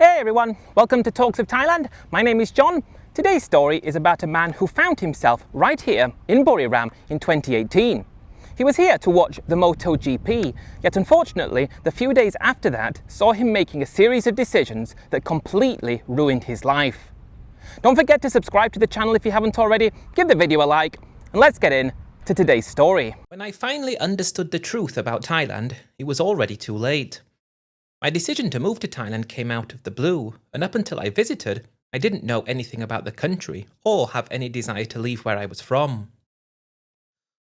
Hey everyone, welcome to Talks of Thailand. My name is Jon. Today's story is about a man who found himself right here in Buriram in 2018. He was here to watch the MotoGP, yet unfortunately the few days after that saw him making a series of decisions that completely ruined his life. Don't forget to subscribe to the channel if you haven't already, give the video a like, and let's get in to today's story. When I finally understood the truth about Thailand, it was already too late. My decision to move to Thailand came out of the blue, and up until I visited, I didn't know anything about the country or have any desire to leave where I was from.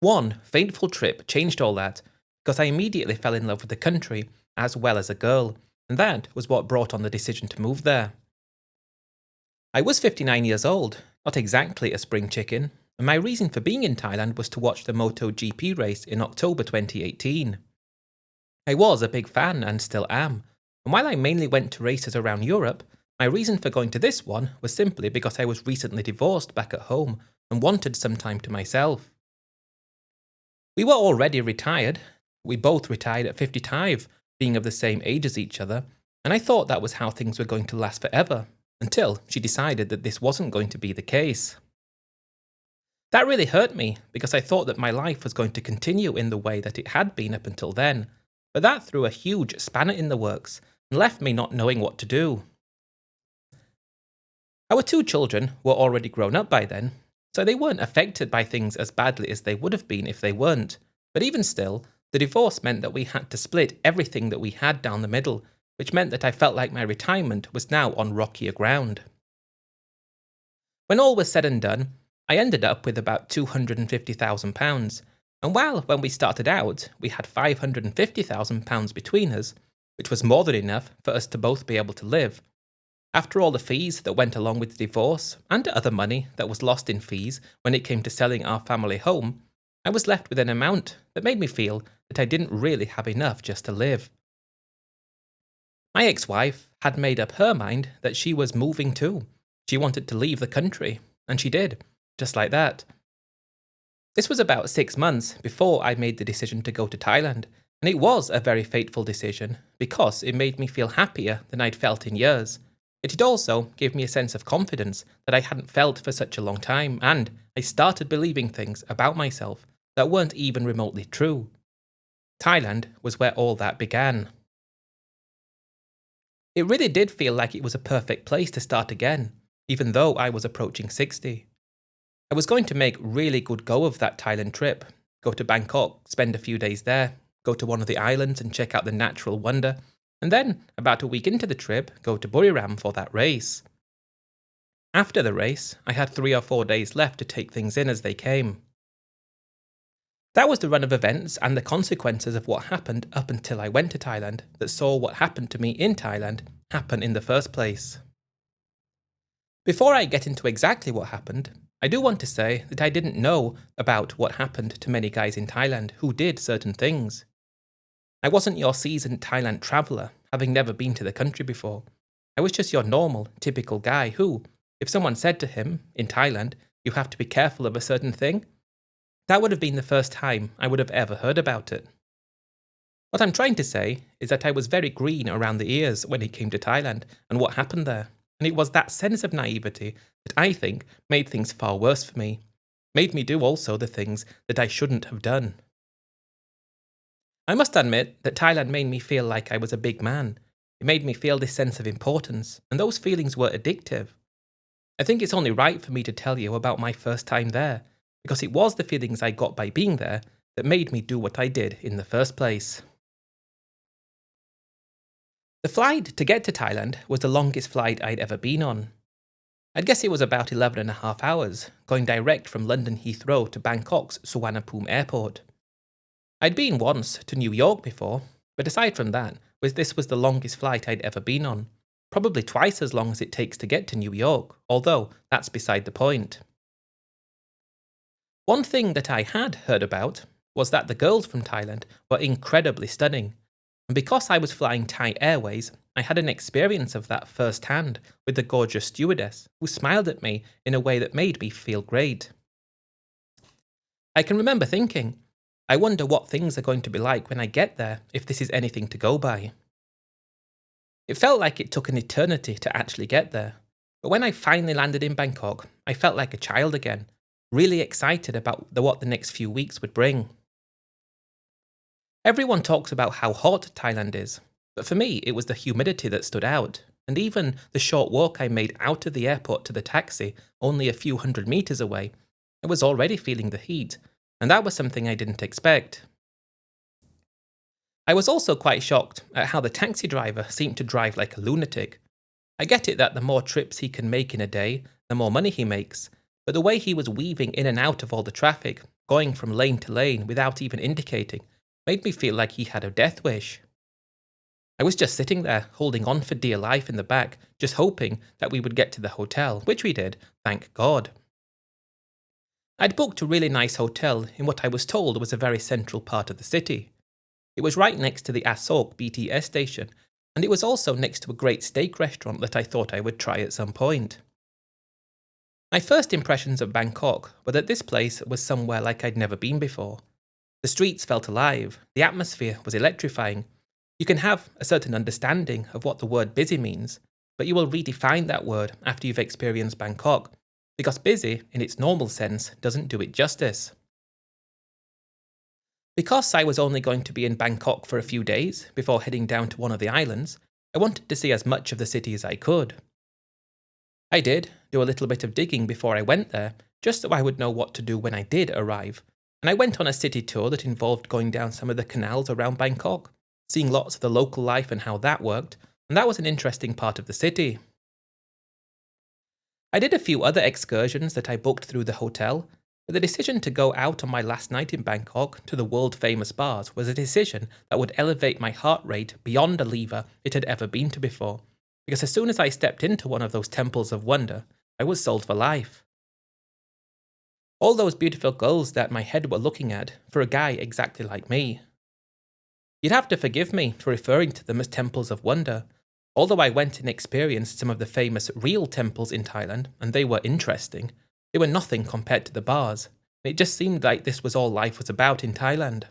One fateful trip changed all that, because I immediately fell in love with the country as well as a girl, and that was what brought on the decision to move there. I was 59 years old, not exactly a spring chicken, and my reason for being in Thailand was to watch the MotoGP race in October 2018. I was a big fan and still am, and while I mainly went to races around Europe, my reason for going to this one was simply because I was recently divorced back at home and wanted some time to myself. We were already retired. We both retired at 55, being of the same age as each other, and I thought that was how things were going to last forever, until she decided that this wasn't going to be the case. That really hurt me, because I thought that my life was going to continue in the way that it had been up until then, but that threw a huge spanner in the works and left me not knowing what to do. Our two children were already grown up by then, so they weren't affected by things as badly as they would have been if they weren't, but even still, the divorce meant that we had to split everything that we had down the middle, which meant that I felt like my retirement was now on rockier ground. When all was said and done, I ended up with about £250,000, and while when we started out, we had £550,000 between us, which was more than enough for us to both be able to live, after all the fees that went along with the divorce and other money that was lost in fees when it came to selling our family home, I was left with an amount that made me feel that I didn't really have enough just to live. My ex-wife had made up her mind that she was moving too. She wanted to leave the country, and she did, just like that. This was about 6 months before I made the decision to go to Thailand, and it was a very fateful decision because it made me feel happier than I'd felt in years. It also gave me a sense of confidence that I hadn't felt for such a long time, and I started believing things about myself that weren't even remotely true. Thailand was where all that began. It really did feel like it was a perfect place to start again, even though I was approaching 60. I was going to make really good go of that Thailand trip, go to Bangkok, spend a few days there, go to one of the islands and check out the natural wonder, and then, about a week into the trip, go to Buriram for that race. After the race, I had 3 or 4 days left to take things in as they came. That was the run of events and the consequences of what happened up until I went to Thailand that saw what happened to me in Thailand happen in the first place. Before I get into exactly what happened, I do want to say that I didn't know about what happened to many guys in Thailand who did certain things. I wasn't your seasoned Thailand traveller, having never been to the country before. I was just your normal, typical guy who, if someone said to him, in Thailand, you have to be careful of a certain thing, that would have been the first time I would have ever heard about it. What I'm trying to say is that I was very green around the ears when it came to Thailand and what happened there. And it was that sense of naivety that I think made things far worse for me, made me do also the things that I shouldn't have done. I must admit that Thailand made me feel like I was a big man. It made me feel this sense of importance, and those feelings were addictive. I think it's only right for me to tell you about my first time there, because it was the feelings I got by being there that made me do what I did in the first place. The flight to get to Thailand was the longest flight I'd ever been on. I'd guess it was about 11.5 hours, going direct from London Heathrow to Bangkok's Suvarnabhumi airport. I'd been once to New York before, but aside from that, this was the longest flight I'd ever been on, probably twice as long as it takes to get to New York, although that's beside the point. One thing that I had heard about was that the girls from Thailand were incredibly stunning, and because I was flying Thai Airways, I had an experience of that firsthand with the gorgeous stewardess who smiled at me in a way that made me feel great. I can remember thinking, I wonder what things are going to be like when I get there if this is anything to go by. It felt like it took an eternity to actually get there. But when I finally landed in Bangkok, I felt like a child again, really excited about what the next few weeks would bring. Everyone talks about how hot Thailand is, but for me it was the humidity that stood out, and even the short walk I made out of the airport to the taxi, only a few hundred meters away, I was already feeling the heat, and that was something I didn't expect. I was also quite shocked at how the taxi driver seemed to drive like a lunatic. I get it that the more trips he can make in a day, the more money he makes, but the way he was weaving in and out of all the traffic, going from lane to lane without even indicating, made me feel like he had a death wish. I was just sitting there, holding on for dear life in the back, just hoping that we would get to the hotel, which we did, thank God. I'd booked a really nice hotel in what I was told was a very central part of the city. It was right next to the Asok BTS station, and it was also next to a great steak restaurant that I thought I would try at some point. My first impressions of Bangkok were that this place was somewhere like I'd never been before. The streets felt alive, the atmosphere was electrifying. You can have a certain understanding of what the word busy means, but you will redefine that word after you've experienced Bangkok, because busy, in its normal sense, doesn't do it justice. Because I was only going to be in Bangkok for a few days before heading down to one of the islands, I wanted to see as much of the city as I could. I did do a little bit of digging before I went there, just so I would know what to do when I did arrive, and I went on a city tour that involved going down some of the canals around Bangkok, seeing lots of the local life and how that worked, and that was an interesting part of the city. I did a few other excursions that I booked through the hotel, but the decision to go out on my last night in Bangkok to the world-famous bars was a decision that would elevate my heart rate beyond a lever it had ever been to before, because as soon as I stepped into one of those temples of wonder, I was sold for life. All those beautiful girls that my head were looking at for a guy exactly like me. You'd have to forgive me for referring to them as temples of wonder, although I went and experienced some of the famous real temples in Thailand, and they were interesting. They were nothing compared to the bars. It just seemed like this was all life was about in Thailand.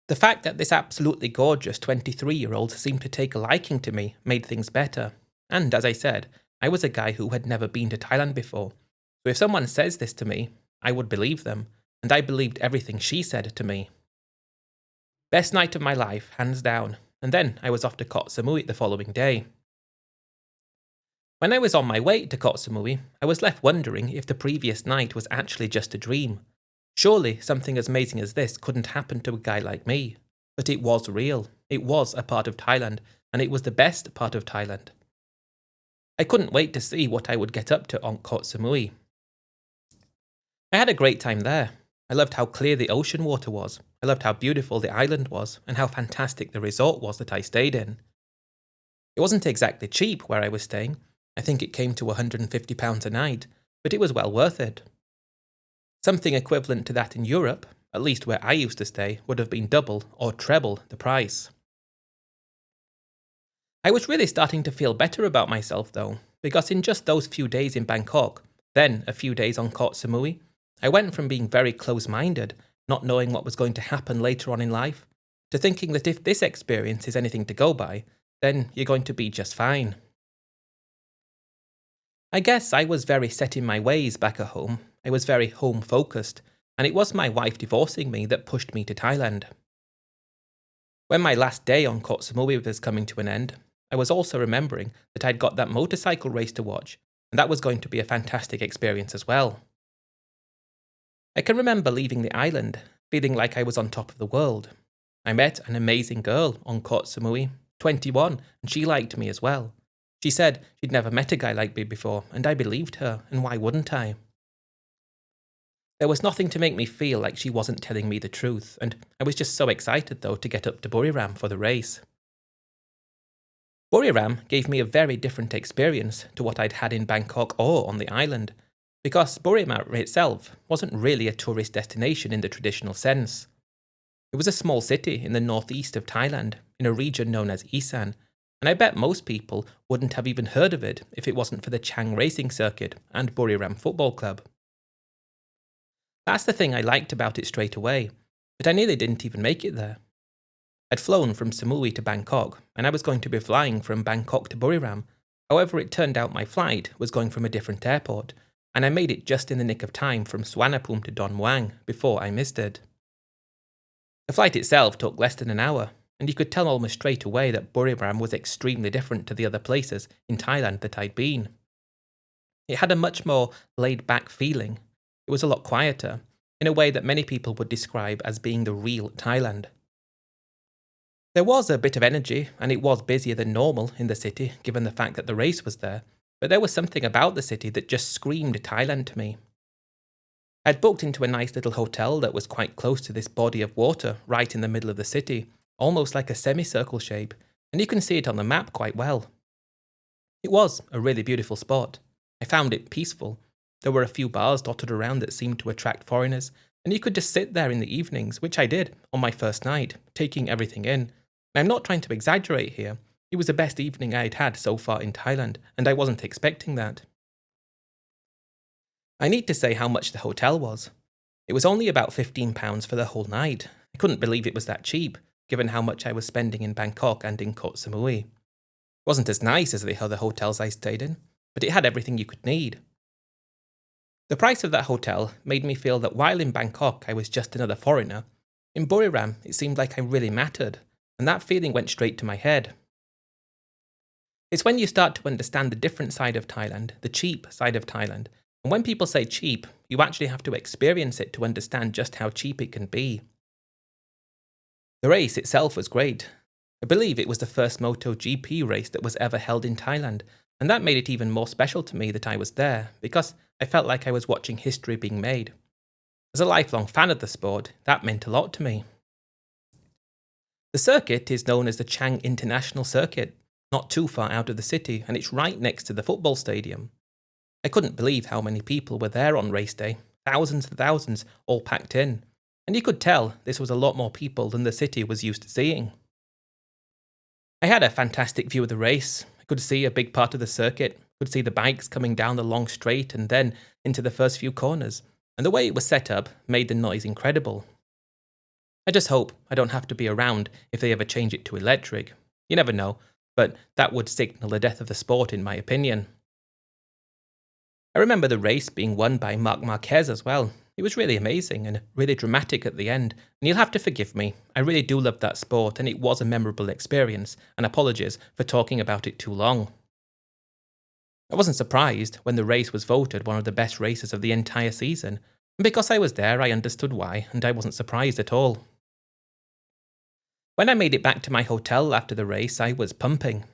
The fact that this absolutely gorgeous 23-year-old seemed to take a liking to me made things better. And as I said, I was a guy who had never been to Thailand before. So if someone says this to me, I would believe them, and I believed everything she said to me. Best night of my life, hands down, and then I was off to Koh Samui the following day. When I was on my way to Koh Samui, I was left wondering if the previous night was actually just a dream. Surely something as amazing as this couldn't happen to a guy like me. But it was real. It was a part of Thailand, and it was the best part of Thailand. I couldn't wait to see what I would get up to on Koh Samui. I had a great time there. I loved how clear the ocean water was. I loved how beautiful the island was, and how fantastic the resort was that I stayed in. It wasn't exactly cheap where I was staying. I think it came to £150 a night, but it was well worth it. Something equivalent to that in Europe, at least where I used to stay, would have been double or treble the price. I was really starting to feel better about myself though, because in just those few days in Bangkok, then a few days on Koh Samui, I went from being very close-minded, not knowing what was going to happen later on in life, to thinking that if this experience is anything to go by, then you're going to be just fine. I guess I was very set in my ways back at home. I was very home-focused, and it was my wife divorcing me that pushed me to Thailand. When my last day on Koh Samui was coming to an end, I was also remembering that I'd got that motorcycle race to watch, and that was going to be a fantastic experience as well. I can remember leaving the island, feeling like I was on top of the world. I met an amazing girl on Koh Samui, 21, and she liked me as well. She said she'd never met a guy like me before, and I believed her, and why wouldn't I? There was nothing to make me feel like she wasn't telling me the truth, and I was just so excited though to get up to Buriram for the race. Buriram gave me a very different experience to what I'd had in Bangkok or on the island, because Buriram itself wasn't really a tourist destination in the traditional sense. It was a small city in the northeast of Thailand, in a region known as Isan, and I bet most people wouldn't have even heard of it if it wasn't for the Chang racing circuit and Buriram Football Club. That's the thing I liked about it straight away, but I nearly didn't even make it there. I'd flown from Samui to Bangkok, and I was going to be flying from Bangkok to Buriram. However, it turned out my flight was going from a different airport, and I made it just in the nick of time from Suvarnabhumi to Don Muang before I missed it. The flight itself took less than an hour, and you could tell almost straight away that Buriram was extremely different to the other places in Thailand that I'd been. It had a much more laid-back feeling. It was a lot quieter, in a way that many people would describe as being the real Thailand. There was a bit of energy, and it was busier than normal in the city, given the fact that the race was there, but there was something about the city that just screamed Thailand to me. I'd booked into a nice little hotel that was quite close to this body of water right in the middle of the city, almost like a semicircle shape, and you can see it on the map quite well. It was a really beautiful spot. I found it peaceful. There were a few bars dotted around that seemed to attract foreigners, and you could just sit there in the evenings, which I did on my first night, taking everything in. I'm not trying to exaggerate here. It was the best evening I'd had so far in Thailand, and I wasn't expecting that. I need to say how much the hotel was. It was only about £15 for the whole night. I couldn't believe it was that cheap, given how much I was spending in Bangkok and in Koh Samui. It wasn't as nice as the other hotels I stayed in, but it had everything you could need. The price of that hotel made me feel that while in Bangkok I was just another foreigner, in Buriram it seemed like I really mattered, and that feeling went straight to my head. It's when you start to understand the different side of Thailand, the cheap side of Thailand, and when people say cheap, you actually have to experience it to understand just how cheap it can be. The race itself was great. I believe it was the first MotoGP race that was ever held in Thailand, and that made it even more special to me that I was there, because I felt like I was watching history being made. As a lifelong fan of the sport, that meant a lot to me. The circuit is known as the Chang International Circuit, not too far out of the city, and it's right next to the football stadium. I couldn't believe how many people were there on race day, thousands and thousands, all packed in, and you could tell this was a lot more people than the city was used to seeing. I had a fantastic view of the race. I could see a big part of the circuit, could see the bikes coming down the long straight and then into the first few corners, and the way it was set up made the noise incredible. I just hope I don't have to be around if they ever change it to electric. You never know, but that would signal the death of the sport in my opinion. I remember the race being won by Marc Marquez as well. It was really amazing and really dramatic at the end, and you'll have to forgive me. I really do love that sport, and it was a memorable experience, and apologies for talking about it too long. I wasn't surprised when the race was voted one of the best races of the entire season, and because I was there I understood why, and I wasn't surprised at all. When I made it back to my hotel after the race, I was pumping.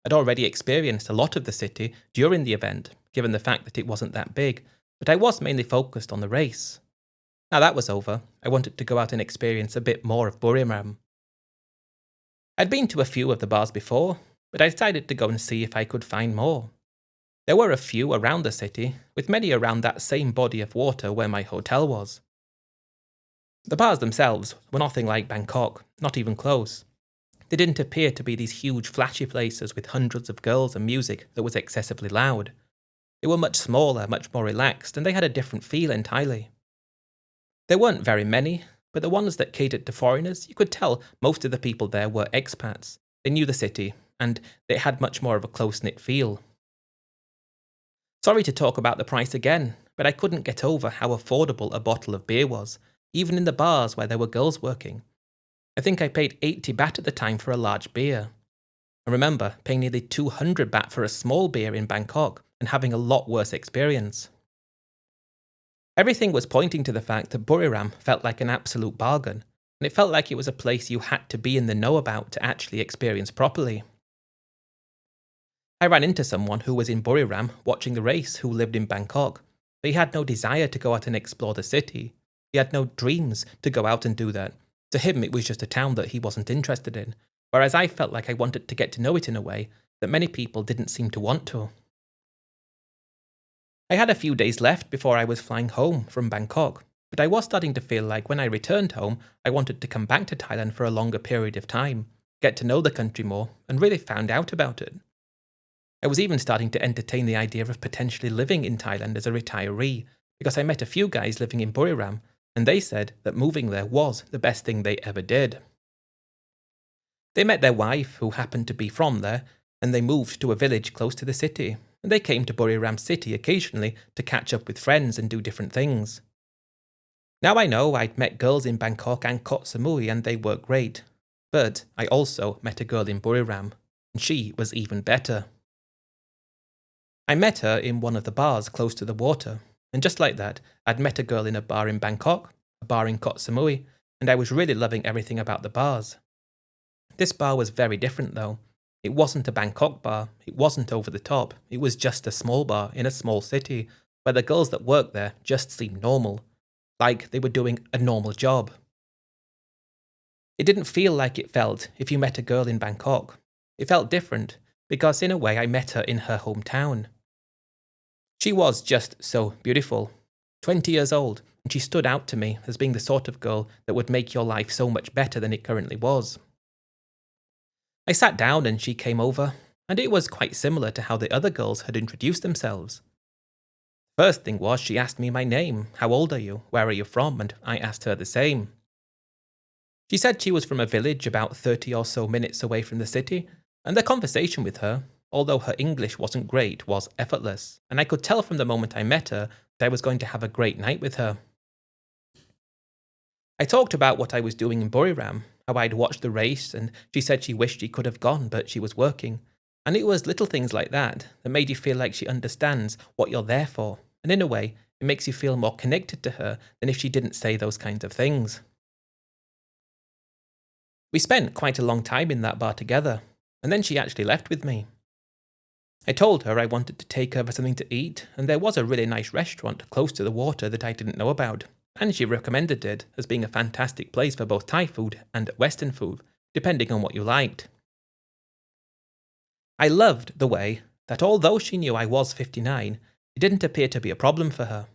I'd already experienced a lot of the city during the event, given the fact that it wasn't that big, but I was mainly focused on the race. Now that was over, I wanted to go out and experience a bit more of Buriram. I'd been to a few of the bars before, but I decided to go and see if I could find more. There were a few around the city, with many around that same body of water where my hotel was. The bars themselves were nothing like Bangkok, not even close. They didn't appear to be these huge flashy places with hundreds of girls and music that was excessively loud. They were much smaller, much more relaxed, and they had a different feel entirely. There weren't very many, but the ones that catered to foreigners, you could tell most of the people there were expats. They knew the city, and they had much more of a close-knit feel. Sorry to talk about the price again, but I couldn't get over how affordable a bottle of beer was, even in the bars where there were girls working. I think I paid 80 baht at the time for a large beer. I remember paying nearly 200 baht for a small beer in Bangkok and having a lot worse experience. Everything was pointing to the fact that Buriram felt like an absolute bargain, and it felt like it was a place you had to be in the know about to actually experience properly. I ran into someone who was in Buriram watching the race who lived in Bangkok, but he had no desire to go out and explore the city. He had no dreams to go out and do that. To him, it was just a town that he wasn't interested in, whereas I felt like I wanted to get to know it in a way that many people didn't seem to want to. I had a few days left before I was flying home from Bangkok, but I was starting to feel like when I returned home, I wanted to come back to Thailand for a longer period of time, get to know the country more, and really find out about it. I was even starting to entertain the idea of potentially living in Thailand as a retiree, because I met a few guys living in Buriram, and they said that moving there was the best thing they ever did. They met their wife, who happened to be from there, and they moved to a village close to the city, and they came to Buriram city occasionally to catch up with friends and do different things. Now I know I'd met girls in Bangkok and Koh Samui and they were great, but I also met a girl in Buriram, and she was even better. I met her in one of the bars close to the water, and just like that, I'd met a girl in a bar in Bangkok, a bar in Koh Samui, and I was really loving everything about the bars. This bar was very different though. It wasn't a Bangkok bar, it wasn't over the top, it was just a small bar in a small city, where the girls that worked there just seemed normal, like they were doing a normal job. It didn't feel like it felt if you met a girl in Bangkok. It felt different, because in a way I met her in her hometown. She was just so beautiful, 20 years old, and she stood out to me as being the sort of girl that would make your life so much better than it currently was. I sat down and she came over, and it was quite similar to how the other girls had introduced themselves. First thing was she asked me my name, how old are you, where are you from, and I asked her the same. She said she was from a village about 30 or so minutes away from the city, and the conversation with her, although her English wasn't great, was effortless, and I could tell from the moment I met her that I was going to have a great night with her. I talked about what I was doing in Buriram, how I'd watched the race, and she said she wished she could have gone, but she was working. And it was little things like that that made you feel like she understands what you're there for, and in a way, it makes you feel more connected to her than if she didn't say those kinds of things. We spent quite a long time in that bar together, and then she actually left with me. I told her I wanted to take her for something to eat, and there was a really nice restaurant close to the water that I didn't know about, and she recommended it as being a fantastic place for both Thai food and Western food, depending on what you liked. I loved the way that although she knew I was 59, it didn't appear to be a problem for her.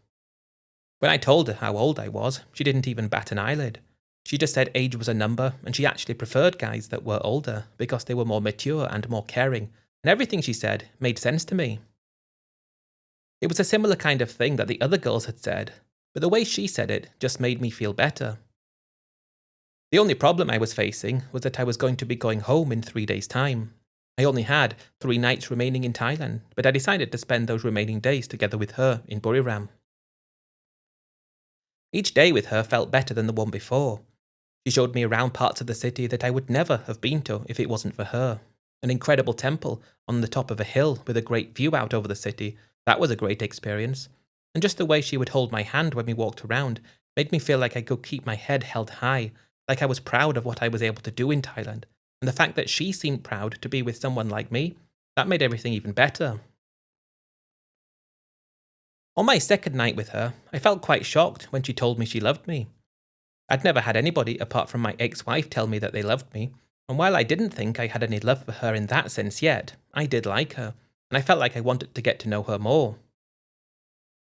When I told her how old I was, she didn't even bat an eyelid. She just said age was a number, and she actually preferred guys that were older because they were more mature and more caring, and everything she said made sense to me. It was a similar kind of thing that the other girls had said, but the way she said it just made me feel better. The only problem I was facing was that I was going to be going home in 3 days' time. I only had 3 nights remaining in Thailand, but I decided to spend those remaining days together with her in Buriram. Each day with her felt better than the one before. She showed me around parts of the city that I would never have been to if it wasn't for her. An incredible temple on the top of a hill with a great view out over the city, that was a great experience. And just the way she would hold my hand when we walked around made me feel like I could keep my head held high, like I was proud of what I was able to do in Thailand. And the fact that she seemed proud to be with someone like me, that made everything even better. On my second night with her, I felt quite shocked when she told me she loved me. I'd never had anybody apart from my ex-wife tell me that they loved me, and while I didn't think I had any love for her in that sense yet, I did like her, and I felt like I wanted to get to know her more.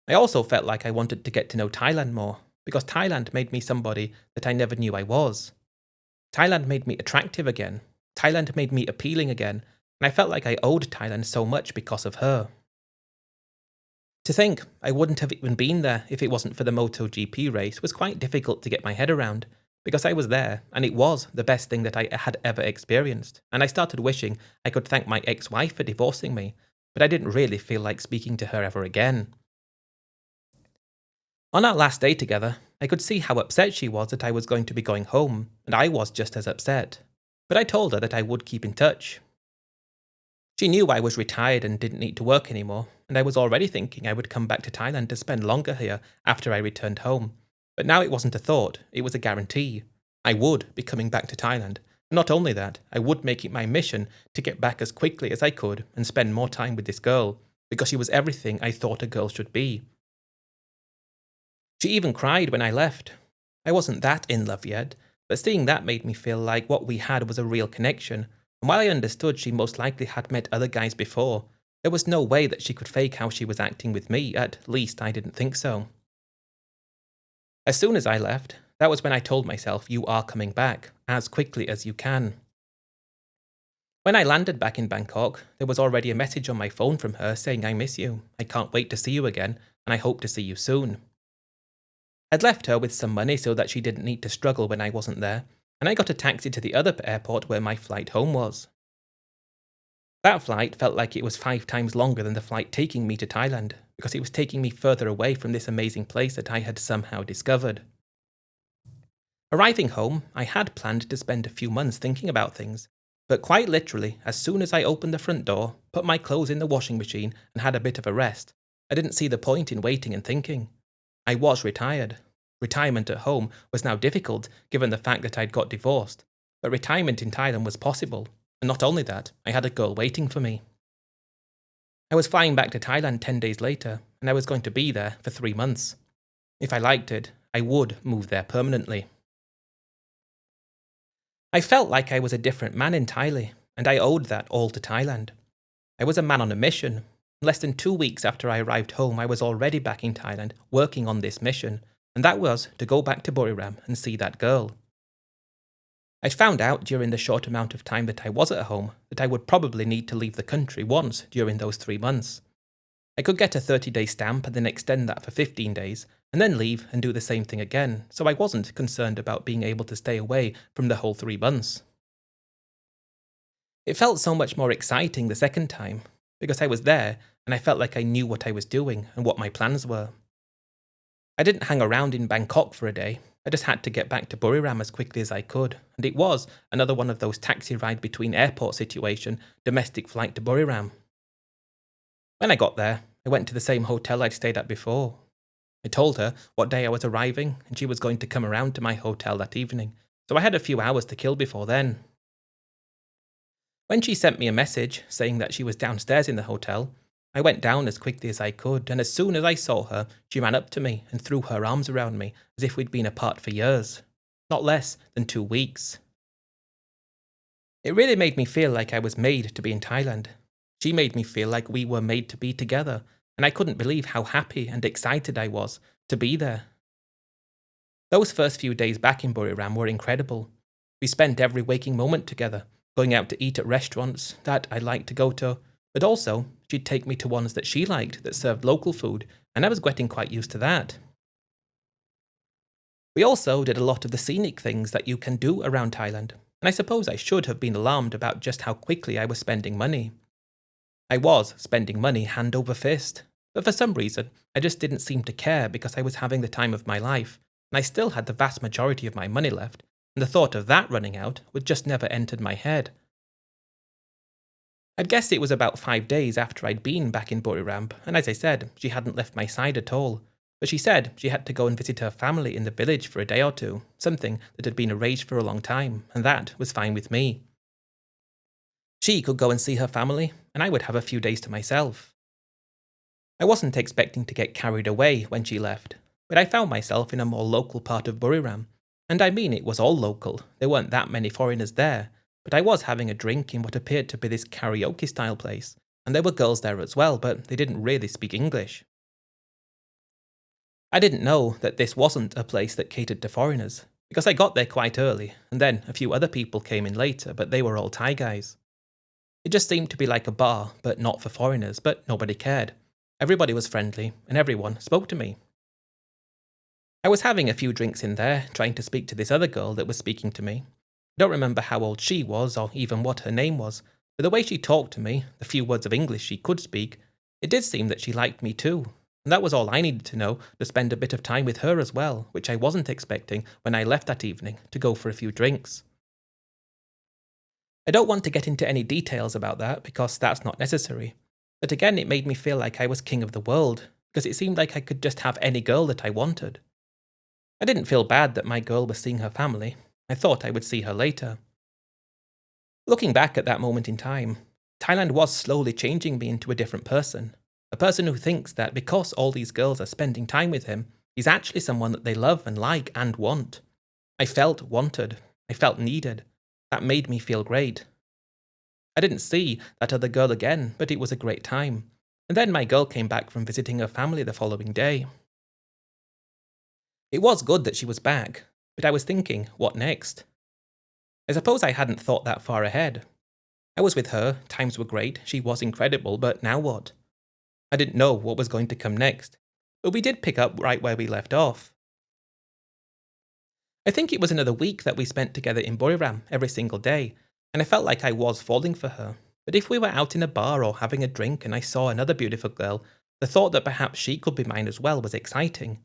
I also felt like I wanted to get to know Thailand more, because Thailand made me somebody that I never knew I was. Thailand made me attractive again, Thailand made me appealing again, and I felt like I owed Thailand so much because of her. To think I wouldn't have even been there if it wasn't for the MotoGP race was quite difficult to get my head around, because I was there and it was the best thing that I had ever experienced, and I started wishing I could thank my ex-wife for divorcing me, but I didn't really feel like speaking to her ever again. On our last day together, I could see how upset she was that I was going to be going home, and I was just as upset, but I told her that I would keep in touch. She knew I was retired and didn't need to work anymore, and I was already thinking I would come back to Thailand to spend longer here after I returned home. But now it wasn't a thought, it was a guarantee. I would be coming back to Thailand. And not only that, I would make it my mission to get back as quickly as I could and spend more time with this girl, because she was everything I thought a girl should be. She even cried when I left. I wasn't that in love yet, but seeing that made me feel like what we had was a real connection. And while I understood she most likely had met other guys before, there was no way that she could fake how she was acting with me, at least I didn't think so. As soon as I left, that was when I told myself you are coming back, as quickly as you can. When I landed back in Bangkok, there was already a message on my phone from her saying I miss you, I can't wait to see you again, and I hope to see you soon. I'd left her with some money so that she didn't need to struggle when I wasn't there, and I got a taxi to the other airport where my flight home was. That flight felt like it was 5 times longer than the flight taking me to Thailand, because it was taking me further away from this amazing place that I had somehow discovered. Arriving home, I had planned to spend a few months thinking about things, but quite literally, as soon as I opened the front door, put my clothes in the washing machine, and had a bit of a rest, I didn't see the point in waiting and thinking. I was retired. Retirement at home was now difficult given the fact that I'd got divorced, but retirement in Thailand was possible, and not only that, I had a girl waiting for me. I was flying back to Thailand 10 days later, and I was going to be there for 3 months. If I liked it, I would move there permanently. I felt like I was a different man in Thailand, and I owed that all to Thailand. I was a man on a mission. Less than 2 weeks after I arrived home, I was already back in Thailand working on this mission, and that was to go back to Buriram and see that girl. I'd found out during the short amount of time that I was at home that I would probably need to leave the country once during those 3 months. I could get a 30-day stamp and then extend that for 15 days, and then leave and do the same thing again, so I wasn't concerned about being able to stay away from the whole 3 months. It felt so much more exciting the second time, because I was there and I felt like I knew what I was doing and what my plans were. I didn't hang around in Bangkok for a day, I just had to get back to Buriram as quickly as I could, and it was another one of those taxi ride between airport situation, domestic flight to Buriram. When I got there, I went to the same hotel I'd stayed at before. I told her what day I was arriving, and she was going to come around to my hotel that evening, so I had a few hours to kill before then. When she sent me a message saying that she was downstairs in the hotel, I went down as quickly as I could, and as soon as I saw her, she ran up to me and threw her arms around me as if we'd been apart for years, not less than 2 weeks. It really made me feel like I was made to be in Thailand. She made me feel like we were made to be together, and I couldn't believe how happy and excited I was to be there. Those first few days back in Buriram were incredible. We spent every waking moment together, going out to eat at restaurants that I liked to go to, but also she'd take me to ones that she liked that served local food, and I was getting quite used to that. We also did a lot of the scenic things that you can do around Thailand, and I suppose I should have been alarmed about just how quickly I was spending money. I was spending money hand over fist, but for some reason, I just didn't seem to care because I was having the time of my life, and I still had the vast majority of my money left, and the thought of that running out would just never entered my head. I'd guess it was about 5 days after I'd been back in Buriram, and as I said, she hadn't left my side at all, but she said she had to go and visit her family in the village for a day or two, something that had been arranged for a long time, and that was fine with me. She could go and see her family, and I would have a few days to myself. I wasn't expecting to get carried away when she left, but I found myself in a more local part of Buriram, and I mean it was all local, there weren't that many foreigners there, but I was having a drink in what appeared to be this karaoke-style place, and there were girls there as well, but they didn't really speak English. I didn't know that this wasn't a place that catered to foreigners, because I got there quite early, and then a few other people came in later, but they were all Thai guys. It just seemed to be like a bar, but not for foreigners, but nobody cared. Everybody was friendly, and everyone spoke to me. I was having a few drinks in there, trying to speak to this other girl that was speaking to me. I don't remember how old she was, or even what her name was, but the way she talked to me, the few words of English she could speak, it did seem that she liked me too, and that was all I needed to know to spend a bit of time with her as well, which I wasn't expecting when I left that evening to go for a few drinks. I don't want to get into any details about that because that's not necessary, but again it made me feel like I was king of the world, because it seemed like I could just have any girl that I wanted. I didn't feel bad that my girl was seeing her family. I thought I would see her later. Looking back at that moment in time, Thailand was slowly changing me into a different person. A person who thinks that because all these girls are spending time with him, he's actually someone that they love and like and want. I felt wanted. I felt needed. That made me feel great. I didn't see that other girl again, but it was a great time. And then my girl came back from visiting her family the following day. It was good that she was back, but I was thinking, what next? I suppose I hadn't thought that far ahead. I was with her, times were great, she was incredible, but now what? I didn't know what was going to come next, but we did pick up right where we left off. I think it was another week that we spent together in Buriram every single day, and I felt like I was falling for her. But if we were out in a bar or having a drink and I saw another beautiful girl, the thought that perhaps she could be mine as well was exciting.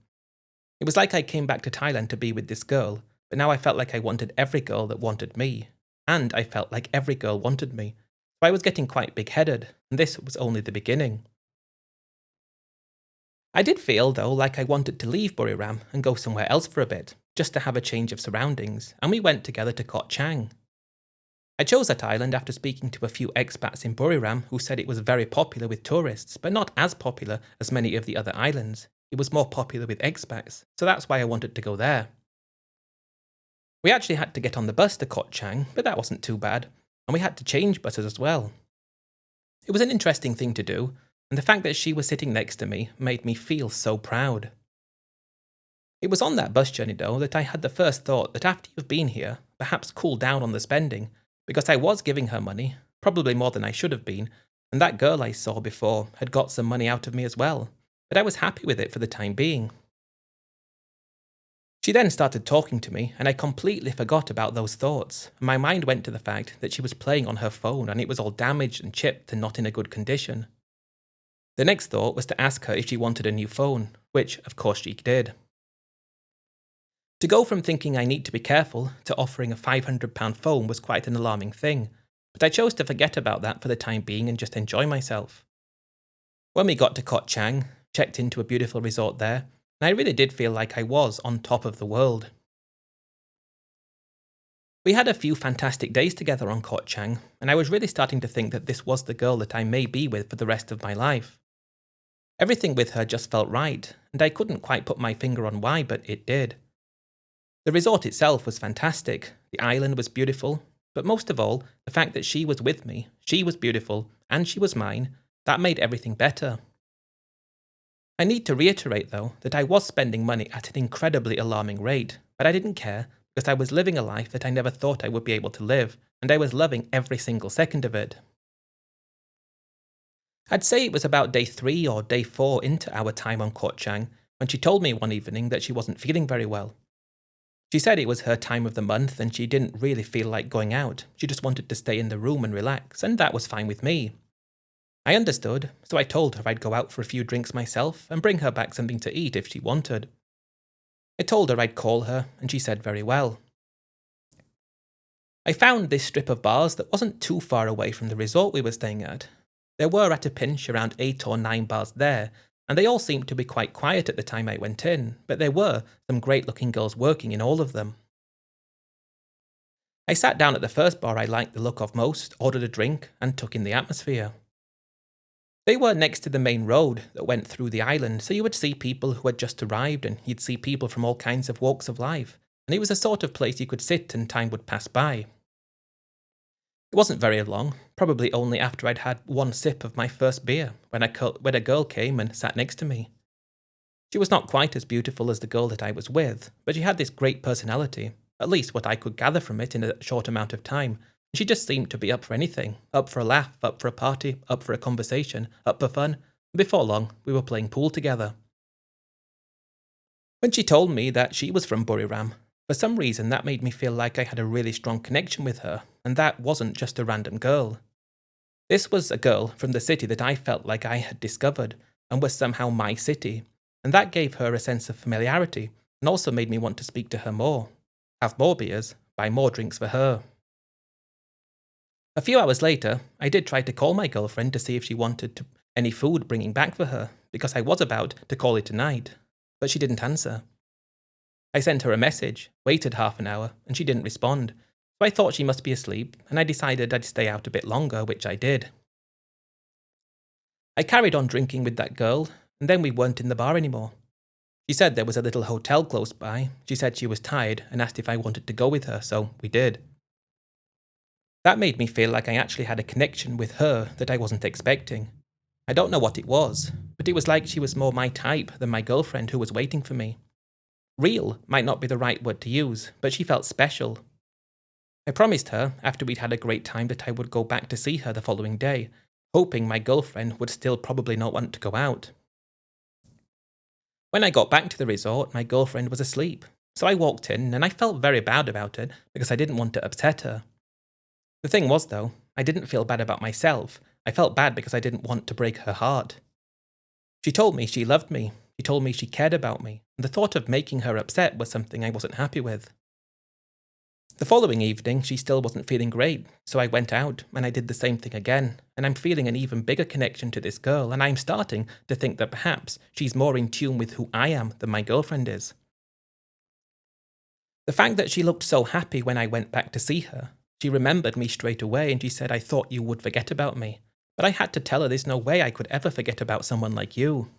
It was like I came back to Thailand to be with this girl, but now I felt like I wanted every girl that wanted me. And I felt like every girl wanted me. So I was getting quite big-headed, and this was only the beginning. I did feel, though, like I wanted to leave Buriram and go somewhere else for a bit, just to have a change of surroundings, and we went together to Koh Chang. I chose that island after speaking to a few expats in Buriram who said it was very popular with tourists, but not as popular as many of the other islands. It was more popular with expats, so that's why I wanted to go there. We actually had to get on the bus to Koh Chang, but that wasn't too bad, and we had to change buses as well. It was an interesting thing to do, and the fact that she was sitting next to me made me feel so proud. It was on that bus journey, though, that I had the first thought that after you've been here, perhaps cool down on the spending, because I was giving her money, probably more than I should have been, and that girl I saw before had got some money out of me as well, but I was happy with it for the time being. She then started talking to me, and I completely forgot about those thoughts, and my mind went to the fact that she was playing on her phone and it was all damaged and chipped and not in a good condition. The next thought was to ask her if she wanted a new phone, which, of course, she did. To go from thinking I need to be careful to offering a £500 phone was quite an alarming thing, but I chose to forget about that for the time being and just enjoy myself. When we got to Koh Chang, checked into a beautiful resort there, and I really did feel like I was on top of the world. We had a few fantastic days together on Koh Chang, and I was really starting to think that this was the girl that I may be with for the rest of my life. Everything with her just felt right, and I couldn't quite put my finger on why, but it did. The resort itself was fantastic, the island was beautiful, but most of all, the fact that she was with me, she was beautiful, and she was mine, that made everything better. I need to reiterate, though, that I was spending money at an incredibly alarming rate, but I didn't care, because I was living a life that I never thought I would be able to live, and I was loving every single second of it. I'd say it was about day 3 or day 4 into our time on Koh Chang when she told me one evening that she wasn't feeling very well. She said it was her time of the month and she didn't really feel like going out. She just wanted to stay in the room and relax, and that was fine with me. I understood, so I told her I'd go out for a few drinks myself and bring her back something to eat if she wanted. I told her I'd call her, and she said very well. I found this strip of bars that wasn't too far away from the resort we were staying at. There were at a pinch around 8 or 9 bars there, and they all seemed to be quite quiet at the time I went in, but there were some great-looking girls working in all of them. I sat down at the first bar I liked the look of most, ordered a drink, and took in the atmosphere. They were next to the main road that went through the island, so you would see people who had just arrived, and you'd see people from all kinds of walks of life, and it was the sort of place you could sit and time would pass by. It wasn't very long, probably only after I'd had one sip of my first beer, when a girl came and sat next to me. She was not quite as beautiful as the girl that I was with, but she had this great personality, at least what I could gather from it in a short amount of time, and she just seemed to be up for anything, up for a laugh, up for a party, up for a conversation, up for fun, and before long, we were playing pool together. When she told me that she was from Buriram, for some reason that made me feel like I had a really strong connection with her, and that wasn't just a random girl. This was a girl from the city that I felt like I had discovered, and was somehow my city, and that gave her a sense of familiarity, and also made me want to speak to her more, have more beers, buy more drinks for her. A few hours later, I did try to call my girlfriend to see if she wanted any food bringing back for her, because I was about to call it tonight, but she didn't answer. I sent her a message, waited half an hour, and she didn't respond, so I thought she must be asleep, and I decided I'd stay out a bit longer, which I did. I carried on drinking with that girl, and then we weren't in the bar anymore. She said there was a little hotel close by. She said she was tired and asked if I wanted to go with her, so we did. That made me feel like I actually had a connection with her that I wasn't expecting. I don't know what it was, but it was like she was more my type than my girlfriend who was waiting for me. Real might not be the right word to use, but she felt special. I promised her, after we'd had a great time, that I would go back to see her the following day, hoping my girlfriend would still probably not want to go out. When I got back to the resort, my girlfriend was asleep, So I walked in and I felt very bad about it because I didn't want to upset her. The thing was though, I didn't feel bad about myself. I felt bad because I didn't want to break her heart. She told me she loved me. She told me she cared about me. And the thought of making her upset was something I wasn't happy with. The following evening, she still wasn't feeling great, so I went out and I did the same thing again, and I'm feeling an even bigger connection to this girl, and I'm starting to think that perhaps she's more in tune with who I am than my girlfriend is. The fact that she looked so happy when I went back to see her, she remembered me straight away and she said, "I thought you would forget about me." But I had to tell her there's no way I could ever forget about someone like you.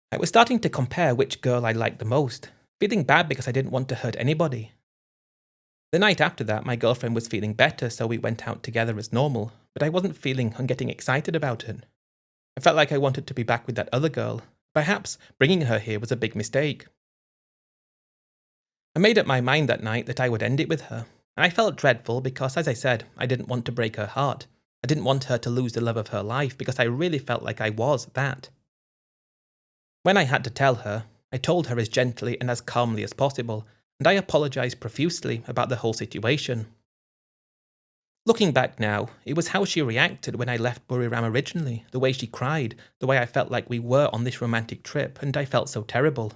I was starting to compare which girl I liked the most, feeling bad because I didn't want to hurt anybody. The night after that, my girlfriend was feeling better, so we went out together as normal, but I wasn't feeling and getting excited about it. I felt like I wanted to be back with that other girl. Perhaps bringing her here was a big mistake. I made up my mind that night that I would end it with her, and I felt dreadful because, as I said, I didn't want to break her heart. I didn't want her to lose the love of her life because I really felt like I was that. When I had to tell her, I told her as gently and as calmly as possible, and I apologised profusely about the whole situation. Looking back now, it was how she reacted when I left Buriram originally, the way she cried, the way I felt like we were on this romantic trip, and I felt so terrible.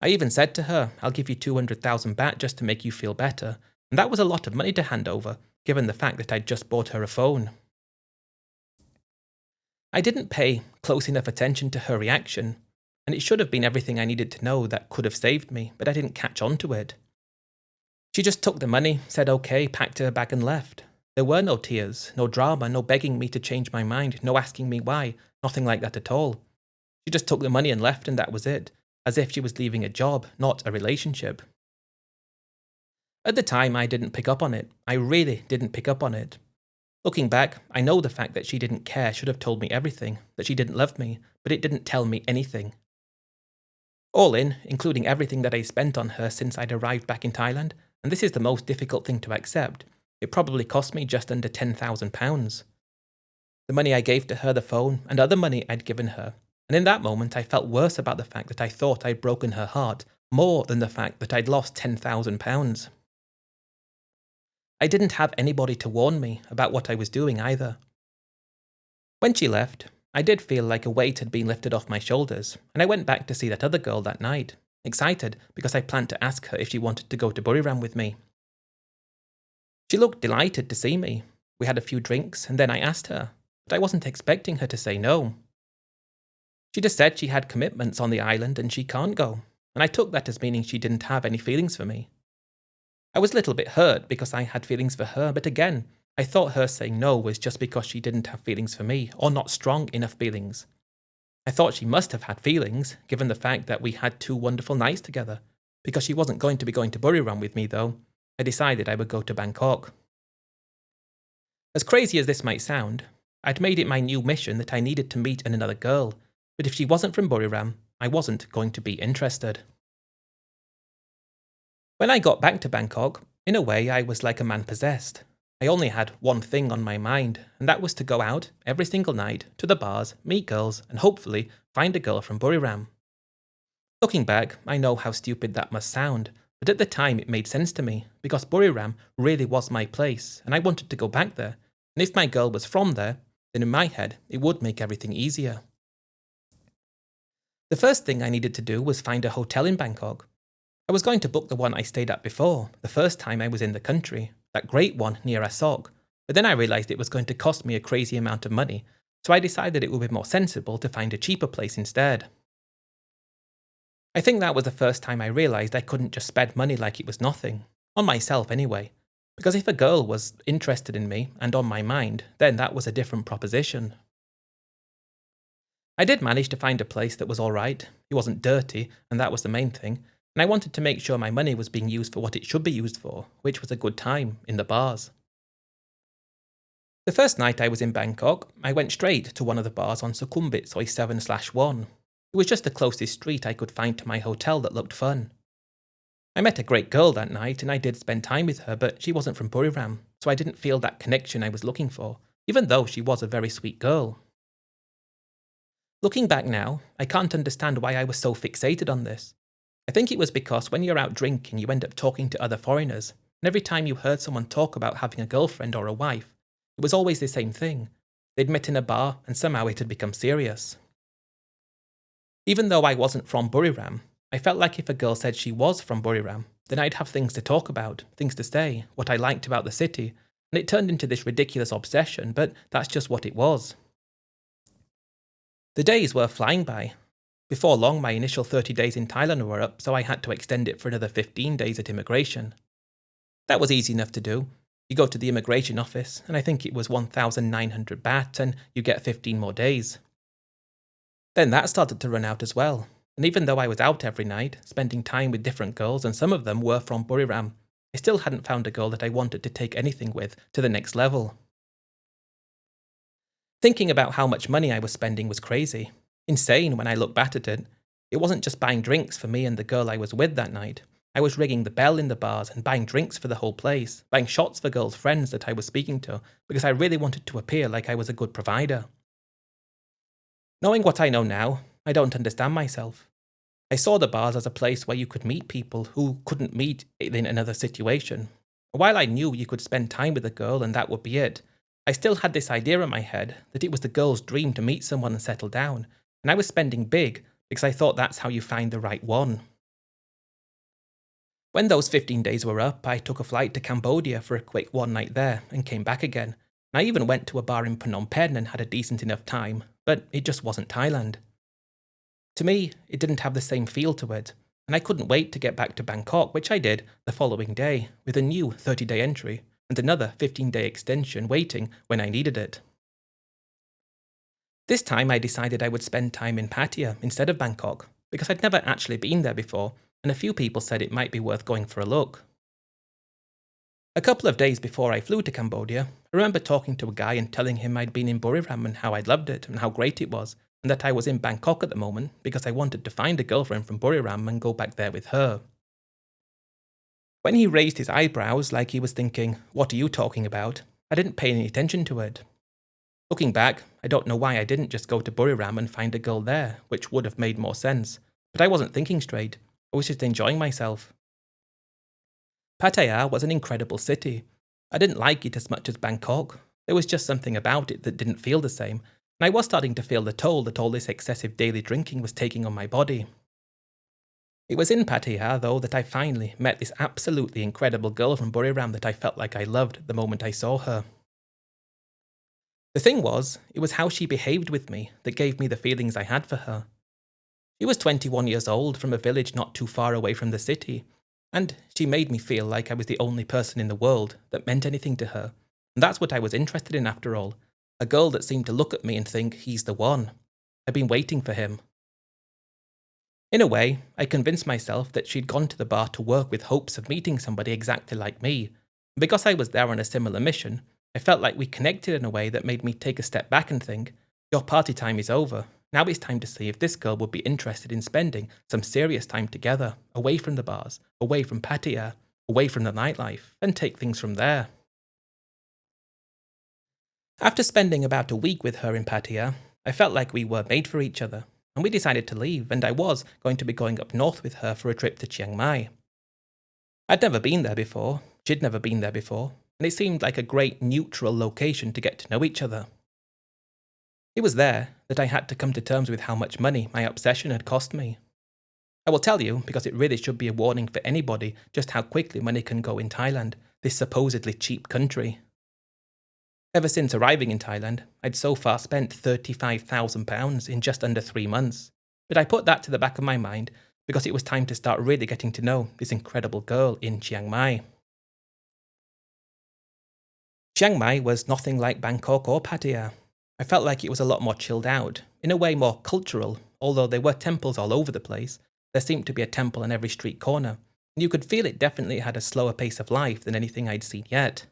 I even said to her, "I'll give you 200,000 baht just to make you feel better," and that was a lot of money to hand over, given the fact that I'd just bought her a phone. I didn't pay close enough attention to her reaction, and it should have been everything I needed to know that could have saved me, but I didn't catch on to it. She just took the money, said okay, packed her bag and left. There were no tears, no drama, no begging me to change my mind, no asking me why, nothing like that at all. She just took the money and left, and that was it, as if she was leaving a job, not a relationship. At the time, I didn't pick up on it. I really didn't pick up on it. Looking back, I know the fact that she didn't care should have told me everything, that she didn't love me, but it didn't tell me anything. All in, including everything that I spent on her since I'd arrived back in Thailand, and this is the most difficult thing to accept, it probably cost me just under £10,000. The money I gave to her, the phone, and other money I'd given her, and in that moment I felt worse about the fact that I thought I'd broken her heart, more than the fact that I'd lost £10,000. I didn't have anybody to warn me about what I was doing either. When she left, I did feel like a weight had been lifted off my shoulders, and I went back to see that other girl that night, excited because I planned to ask her if she wanted to go to Buriram with me. She looked delighted to see me. We had a few drinks, and then I asked her, but I wasn't expecting her to say no. She just said she had commitments on the island and she can't go, and I took that as meaning she didn't have any feelings for me. I was a little bit hurt because I had feelings for her, but again, I thought her saying no was just because she didn't have feelings for me, or not strong enough feelings. I thought she must have had feelings, given the fact that we had 2 wonderful nights together. Because she wasn't going to be going to Buriram with me though, I decided I would go to Bangkok. As crazy as this might sound, I'd made it my new mission that I needed to meet another girl, but if she wasn't from Buriram, I wasn't going to be interested. When I got back to Bangkok, in a way I was like a man possessed. I only had one thing on my mind, and that was to go out every single night to the bars, meet girls, and hopefully find a girl from Buriram. Looking back, I know how stupid that must sound, but at the time it made sense to me, because Buriram really was my place, and I wanted to go back there, and if my girl was from there, then in my head it would make everything easier. The first thing I needed to do was find a hotel in Bangkok. I was going to book the one I stayed at before, the first time I was in the country, that great one near Asok, but then I realised it was going to cost me a crazy amount of money, so I decided it would be more sensible to find a cheaper place instead. I think that was the first time I realised I couldn't just spend money like it was nothing, on myself anyway, because if a girl was interested in me and on my mind, then that was a different proposition. I did manage to find a place that was alright, it wasn't dirty, and that was the main thing, and I wanted to make sure my money was being used for what it should be used for, which was a good time in the bars. The first night I was in Bangkok, I went straight to one of the bars on Sukhumvit Soi 7/1. It was just the closest street I could find to my hotel that looked fun. I met a great girl that night and I did spend time with her, but she wasn't from Buriram, so I didn't feel that connection I was looking for, even though she was a very sweet girl. Looking back now, I can't understand why I was so fixated on this. I think it was because when you're out drinking, you end up talking to other foreigners, and every time you heard someone talk about having a girlfriend or a wife, it was always the same thing. They'd met in a bar, and somehow it had become serious. Even though I wasn't from Buriram, I felt like if a girl said she was from Buriram, then I'd have things to talk about, things to say, what I liked about the city, and it turned into this ridiculous obsession, but that's just what it was. The days were flying by. Before long, my initial 30 days in Thailand were up, so I had to extend it for another 15 days at immigration. That was easy enough to do. You go to the immigration office, and I think it was 1,900 baht, and you get 15 more days. Then that started to run out as well, and even though I was out every night, spending time with different girls, and some of them were from Buriram, I still hadn't found a girl that I wanted to take anything with to the next level. Thinking about how much money I was spending was crazy. Insane when I look back at it. It wasn't just buying drinks for me and the girl I was with that night. I was ringing the bell in the bars and buying drinks for the whole place, buying shots for girls' friends that I was speaking to, because I really wanted to appear like I was a good provider. Knowing what I know now, I don't understand myself. I saw the bars as a place where you could meet people who couldn't meet in another situation. While I knew you could spend time with a girl and that would be it, I still had this idea in my head that it was the girl's dream to meet someone and settle down, and I was spending big because I thought that's how you find the right one. When those 15 days were up, I took a flight to Cambodia for a quick one night there and came back again. And I even went to a bar in Phnom Penh and had a decent enough time, but it just wasn't Thailand. To me, it didn't have the same feel to it, and I couldn't wait to get back to Bangkok, which I did the following day with a new 30-day entry and another 15-day extension waiting when I needed it. This time I decided I would spend time in Pattaya instead of Bangkok, because I'd never actually been there before, and a few people said it might be worth going for a look. A couple of days before I flew to Cambodia, I remember talking to a guy and telling him I'd been in Buriram and how I'd loved it and how great it was, and that I was in Bangkok at the moment because I wanted to find a girlfriend from Buriram and go back there with her. When he raised his eyebrows like he was thinking, "What are you talking about?" I didn't pay any attention to it. Looking back, I don't know why I didn't just go to Buriram and find a girl there, which would have made more sense, but I wasn't thinking straight. I was just enjoying myself. Pattaya was an incredible city. I didn't like it as much as Bangkok. There was just something about it that didn't feel the same, and I was starting to feel the toll that all this excessive daily drinking was taking on my body. It was in Pattaya, though, that I finally met this absolutely incredible girl from Buriram that I felt like I loved the moment I saw her. The thing was, it was how she behaved with me that gave me the feelings I had for her. She was 21 years old from a village not too far away from the city, and she made me feel like I was the only person in the world that meant anything to her, and that's what I was interested in after all, a girl that seemed to look at me and think, he's the one. I've been waiting for him. In a way, I convinced myself that she'd gone to the bar to work with hopes of meeting somebody exactly like me, and because I was there on a similar mission, I felt like we connected in a way that made me take a step back and think, your party time is over. Now it's time to see if this girl would be interested in spending some serious time together, away from the bars, away from Pattaya, away from the nightlife, and take things from there. After spending about a week with her in Pattaya, I felt like we were made for each other, and we decided to leave, and I was going to be going up north with her for a trip to Chiang Mai. I'd never been there before, she'd never been there before, and it seemed like a great neutral location to get to know each other. It was there that I had to come to terms with how much money my obsession had cost me. I will tell you, because it really should be a warning for anybody, just how quickly money can go in Thailand, this supposedly cheap country. Ever since arriving in Thailand, I'd so far spent £35,000 in just under 3 months, but I put that to the back of my mind because it was time to start really getting to know this incredible girl in Chiang Mai. Chiang Mai was nothing like Bangkok or Pattaya. I felt like it was a lot more chilled out, in a way more cultural, although there were temples all over the place. There seemed to be a temple on every street corner, and you could feel it definitely had a slower pace of life than anything I'd seen yet.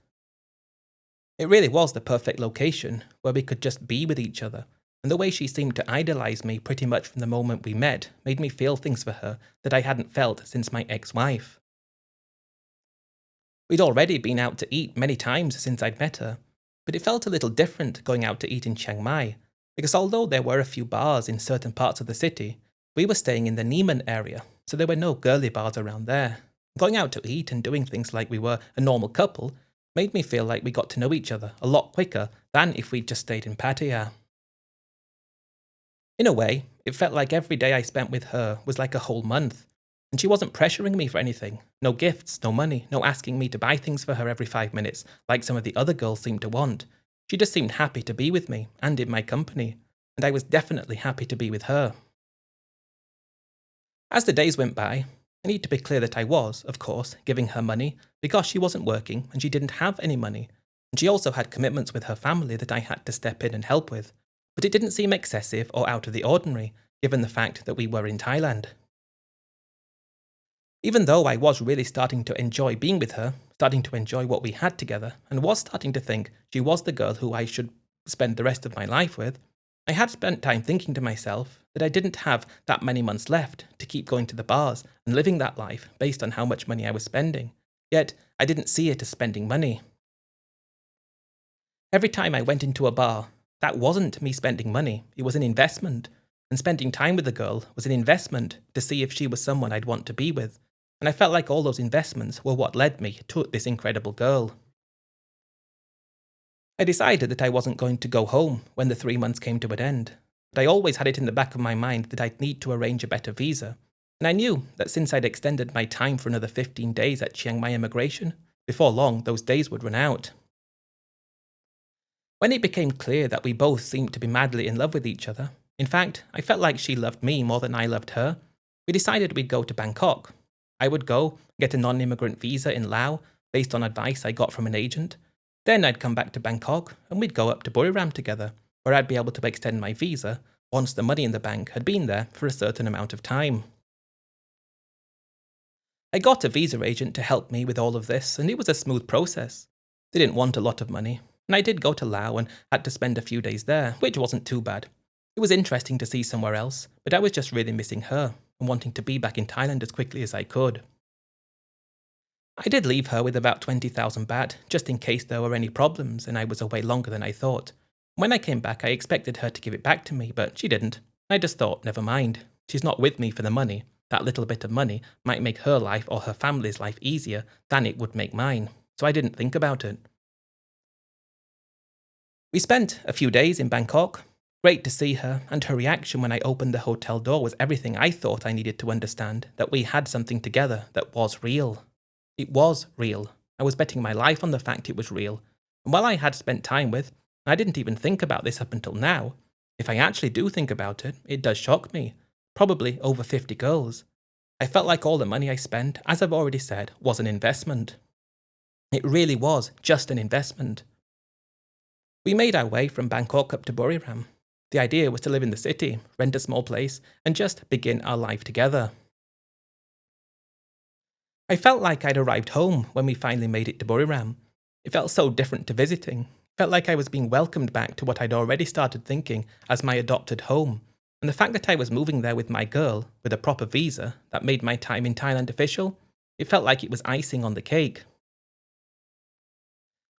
It really was the perfect location, where we could just be with each other, and the way she seemed to idolize me pretty much from the moment we met made me feel things for her that I hadn't felt since my ex-wife. We'd already been out to eat many times since I'd met her, but it felt a little different going out to eat in Chiang Mai, because although there were a few bars in certain parts of the city, we were staying in the Nieman area, so there were no girly bars around there. Going out to eat and doing things like we were a normal couple made me feel like we got to know each other a lot quicker than if we'd just stayed in Pattaya. In a way, it felt like every day I spent with her was like a whole month, and she wasn't pressuring me for anything. No gifts, no money, no asking me to buy things for her every 5 minutes, like some of the other girls seemed to want. She just seemed happy to be with me and in my company, and I was definitely happy to be with her. As the days went by, I need to be clear that I was, of course, giving her money because she wasn't working and she didn't have any money, and she also had commitments with her family that I had to step in and help with, but it didn't seem excessive or out of the ordinary, given the fact that we were in Thailand. Even though I was really starting to enjoy being with her, starting to enjoy what we had together, and was starting to think she was the girl who I should spend the rest of my life with, I had spent time thinking to myself that I didn't have that many months left to keep going to the bars and living that life based on how much money I was spending. Yet, I didn't see it as spending money. Every time I went into a bar, that wasn't me spending money, it was an investment. And spending time with the girl was an investment to see if she was someone I'd want to be with. And I felt like all those investments were what led me to this incredible girl. I decided that I wasn't going to go home when the 3 months came to an end, but I always had it in the back of my mind that I'd need to arrange a better visa, and I knew that since I'd extended my time for another 15 days at Chiang Mai immigration, before long those days would run out. When it became clear that we both seemed to be madly in love with each other, in fact, I felt like she loved me more than I loved her, we decided we'd go to Bangkok. I would go, get a non-immigrant visa in Laos based on advice I got from an agent. Then I'd come back to Bangkok and we'd go up to Buriram together, where I'd be able to extend my visa once the money in the bank had been there for a certain amount of time. I got a visa agent to help me with all of this, and it was a smooth process. They didn't want a lot of money, and I did go to Laos and had to spend a few days there, which wasn't too bad. It was interesting to see somewhere else, but I was just really missing her and wanting to be back in Thailand as quickly as I could. I did leave her with about 20,000 baht, just in case there were any problems and I was away longer than I thought. When I came back, I expected her to give it back to me, but she didn't. I just thought, never mind. She's not with me for the money. That little bit of money might make her life or her family's life easier than it would make mine, so I didn't think about it. We spent a few days in Bangkok. Great to see her, and her reaction when I opened the hotel door was everything I thought I needed to understand, that we had something together that was real. It was real. I was betting my life on the fact it was real. And while I had spent time with, I didn't even think about this up until now. If I actually do think about it, it does shock me. Probably over 50 girls. I felt like all the money I spent, as I've already said, was an investment. It really was just an investment. We made our way from Bangkok up to Buriram. The idea was to live in the city, rent a small place, and just begin our life together. I felt like I'd arrived home when we finally made it to Buriram. It felt so different to visiting. It felt like I was being welcomed back to what I'd already started thinking as my adopted home. And the fact that I was moving there with my girl, with a proper visa, that made my time in Thailand official, it felt like it was icing on the cake.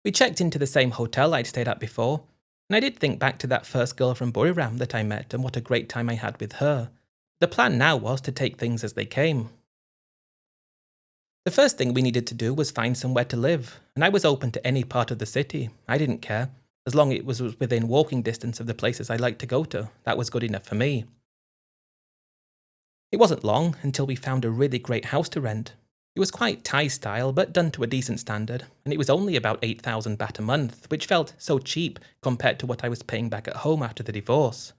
We checked into the same hotel I'd stayed at before, and I did think back to that first girl from Buriram that I met and what a great time I had with her. The plan now was to take things as they came. The first thing we needed to do was find somewhere to live, and I was open to any part of the city. I didn't care. As long as it was within walking distance of the places I liked to go to, that was good enough for me. It wasn't long until we found a really great house to rent. It was quite Thai style, but done to a decent standard, and it was only about 8,000 baht a month, which felt so cheap compared to what I was paying back at home after the divorce.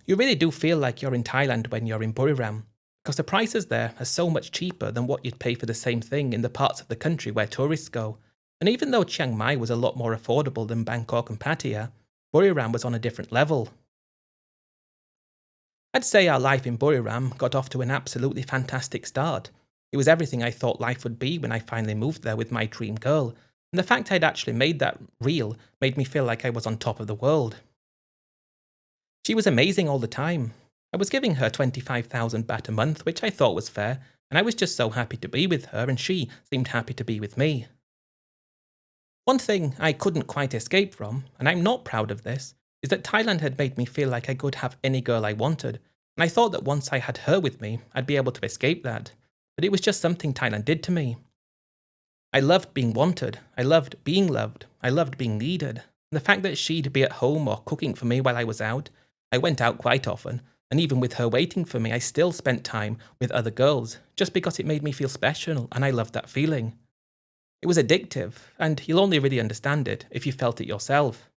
You really do feel like you're in Thailand when you're in Buriram, because the prices there are so much cheaper than what you'd pay for the same thing in the parts of the country where tourists go. And even though Chiang Mai was a lot more affordable than Bangkok and Pattaya, Buriram was on a different level. I'd say our life in Buriram got off to an absolutely fantastic start. It was everything I thought life would be when I finally moved there with my dream girl, and the fact I'd actually made that real made me feel like I was on top of the world. She was amazing all the time. I was giving her 25,000 baht a month, which I thought was fair, and I was just so happy to be with her, and she seemed happy to be with me. One thing I couldn't quite escape from, and I'm not proud of this, is that Thailand had made me feel like I could have any girl I wanted, And I thought that once I had her with me, I'd be able to escape that. But it was just something Thailand did to me. I loved being wanted. I loved being loved. I loved being needed. And the fact that she'd be at home or cooking for me while I was out, I went out quite often, and even with her waiting for me, I still spent time with other girls, just because it made me feel special, and I loved that feeling. It was addictive, and you'll only really understand it if you felt it yourself.